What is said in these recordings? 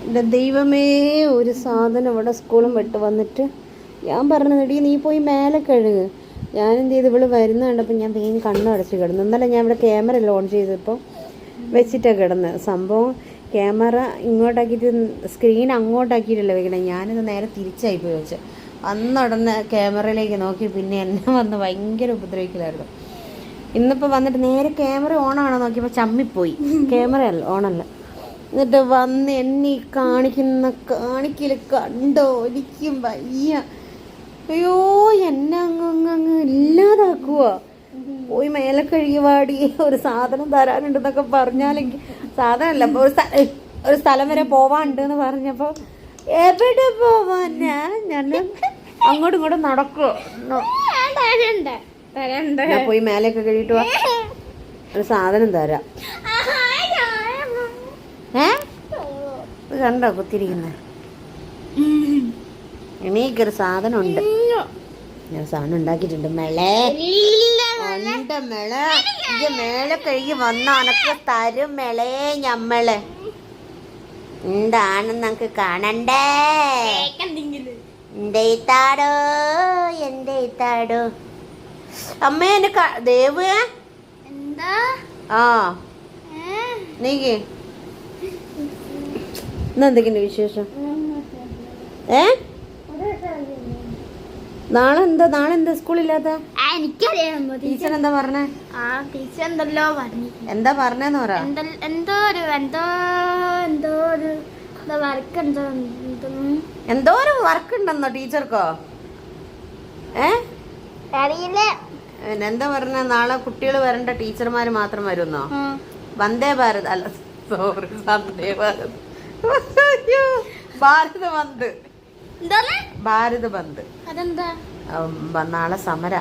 എൻ്റെ ദൈവമേ, ഒരു സാധനം ഇവിടെ സ്കൂളും വിട്ട് വന്നിട്ട് ഞാൻ പറഞ്ഞെടി നീ പോയി മേലെ കഴുകു. ഞാനെന്ത് ചെയ്ത് ഇവള് വരുന്ന കണ്ടപ്പോൾ ഞാൻ വേഗം കണ്ണു അടച്ച് കിടന്നു. ഇന്നലെ ഞാൻ ഇവിടെ ക്യാമറ ഓൺ ചെയ്തപ്പോൾ വെച്ചിട്ടാണ് കിടന്നത്. സംഭവം ക്യാമറ ഇങ്ങോട്ടാക്കിയിട്ട് സ്ക്രീൻ അങ്ങോട്ടാക്കിയിട്ടല്ലേ വെക്കണേ. ഞാനിത് നേരെ തിരിച്ചായി പോയി വെച്ച് അന്നുടനെ ക്യാമറയിലേക്ക് നോക്കി പിന്നെ എന്നെ വന്ന് ഭയങ്കര ഉപദ്രവിക്കലായിരുന്നു. ഇന്നിപ്പോൾ വന്നിട്ട് നേരെ ക്യാമറ ഓണാണോ നോക്കിയപ്പോൾ ചമ്മിപ്പോയി. ക്യാമറ അല്ല ഓണല്ല. എന്നിട്ട് വന്ന് എന്നെ കാണിക്കൽ കണ്ടോ, എനിക്കും വയ്യ. അയ്യോ, എന്നെ അങ്ങ് ഇല്ലാതാക്കുക. പോയി മേലെ കഴുകി വാടി, ഒരു സാധനം തരാനുണ്ടെന്നൊക്കെ പറഞ്ഞാലെങ്കിൽ സാധനമല്ല, അപ്പോൾ ഒരു സ്ഥലം വരെ പോവാണ്ട് എന്ന് പറഞ്ഞപ്പോൾ എവിടെ പോവാനാ, ഞാൻ അങ്ങോട്ടും ഇങ്ങോട്ടും നടക്കുവോ. പോയി മേലെയൊക്കെ കഴുകിട്ട് വാ, ഒരു സാധനം തരാം. കണ്ടോ കുത്തിരിക്കുന്ന എനിക്കൊരു സാധനം ഉണ്ട്. ഞാൻ സാധനം ഉണ്ടാക്കിയിട്ടുണ്ട്. മേളെ മേലെ കഴുകി വന്ന അനക്ക് തരും മേളെ. ഞമ്മള് എന്താണെന്ന് നമുക്ക് കാണണ്ടേ. എന്റെ ഇത്താടോ അമ്മ എന്നെ ദേവ് ആ നീക്ക് ഇന്നെന്തൊക്കെയുണ്ട് വിശേഷം? നാളെ എന്താ സ്കൂളില്ലാത്ത? ടീച്ചർ എന്താ പറഞ്ഞേ? എന്താ പറഞ്ഞെന്ന് പറ. എന്തോ ഒരു വർക്ക് ഉണ്ടെന്നോ ടീച്ചർക്കോ? എന്താ പറഞ്ഞ? നാളെ കുട്ടികൾ വരേണ്ട ടീച്ചർമാര് മാത്രം വരുന്നോ? വന്ദേ ഭാരത് അല്ല, സോറി, വന്ദേ ഭാരത്, ഭാരത് ബന്ദ്. നാളെ സമര.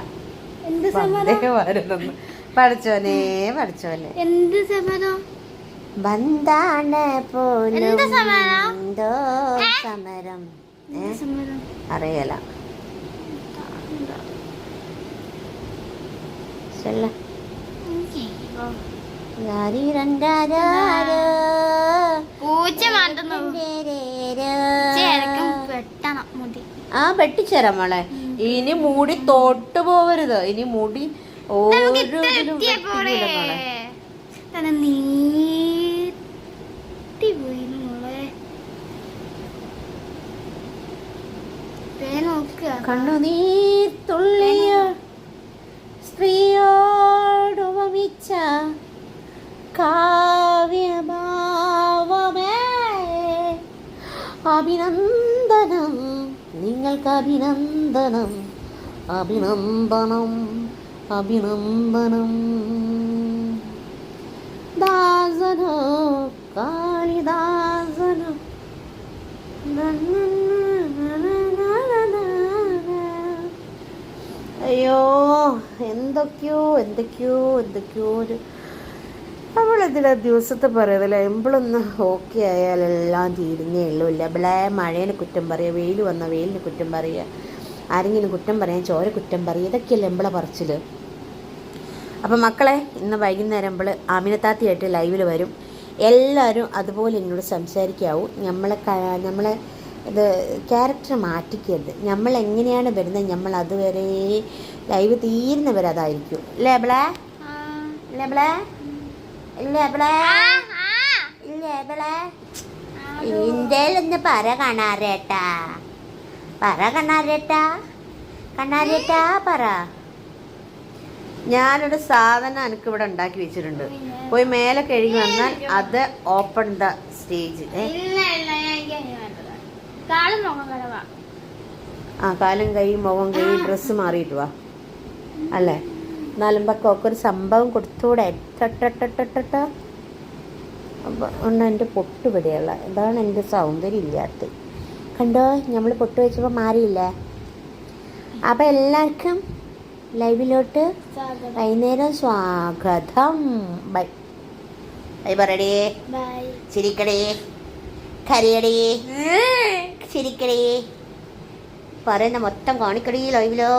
പഠിച്ചോനെ എന്ത് സമരം? ബന്ധാണ് പോലും എന്തോ സമരം അറിയല. ആ വെട്ടിച്ചേരാ മോളെ. ഇനി മുടി തൊട്ട് പോവരുത്. ഇനി മുടി കണ്ണുനീർത്തുള്ളിയ സ്ത്രീയോടുപമിച്ച കാവ്യഭാവമേ, അഭിനന്ദനം നിങ്ങൾക്ക്, അഭിനന്ദനം അഭിനന്ദനം അഭിനന്ദനം. ദാസനോ കാളിദാസനോ അയ്യോ, എന്തൊക്കെയോ ഒരു നമ്മളിതിലെ ദിവസത്തെ പറയുന്നില്ല. എമ്പോഴൊന്ന് ഓക്കെ ആയാലെല്ലാം തീരുന്നേ ഉള്ളൂ. ഇല്ല ഇവിടെ മഴേനെ കുറ്റം പറയുക, വെയിൽ വന്ന വെയിലിന് കുറ്റം പറയുക, ആരെങ്കിലും കുറ്റം പറയാൻ ചോര കുറ്റം പറയുക, ഇതൊക്കെയല്ലേ എമ്പളെ പറച്ചിൽ. അപ്പം മക്കളെ, ഇന്ന് വൈകുന്നേരം നമ്മൾ ആമിനത്താത്തിയായിട്ട് ലൈവിൽ വരും. എല്ലാവരും അതുപോലെ എന്നോട് സംസാരിക്കാവൂ. നമ്മളെ ഇത് ക്യാരക്ടർ മാറ്റിക്കരുത്. നമ്മൾ എങ്ങനെയാണ് വരുന്നത്, നമ്മൾ അതുവരെ ലൈവ് തീരുന്നവരെ അതായിരിക്കും. ലേബിളേ ഇന്ത്യയിലൊന്ന് പറ കണ്ണാരേട്ടാ പറ. ഞാനൊരു സാധനം എനിക്കിവിടെ ഉണ്ടാക്കി വെച്ചിട്ടുണ്ട്. പോയി മേലെ കഴുകി വന്നാൽ അത് ഓപ്പൺ ദ സ്റ്റേജ്. കാലും കൈ മുഖം കൈ ഡ്രസ്സ് മാറിയിട്ട് വാ അല്ലേ. എന്നാലും ഒക്കെ ഒരു സംഭവം കൊടുത്തൂടെ. ഒന്ന് എൻ്റെ പൊട്ട് പിടിയുള്ള ഇതാണ് എൻ്റെ സൗന്ദര്യം ഇല്ലാത്ത. കണ്ടോ, നമ്മൾ പൊട്ട് വെച്ചപ്പോൾ മാറിയില്ലേ. അപ്പം എല്ലാവർക്കും ലൈവിലോട്ട് വൈകുന്നേരം സ്വാഗതം. ബൈ പറയടേ, ചിരിക്കടേ, കരയടേ, ചിരിക്കടേ, പറയുന്ന മൊത്തം കാണിക്കടേ ലൈവിലോ.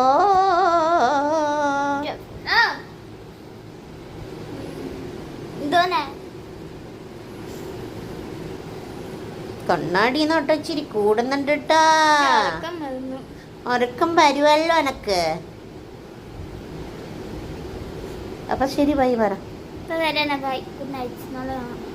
കണ്ണാടി നോട്ടോ ഇച്ചിരി കൂടുന്നുണ്ട് കേട്ടാ. ഉറക്കം വരുവല്ലോ എനക്ക്. അപ്പൊ ശരി ബൈ പറ. ബൈ. Good night. നാളെ കാണാം.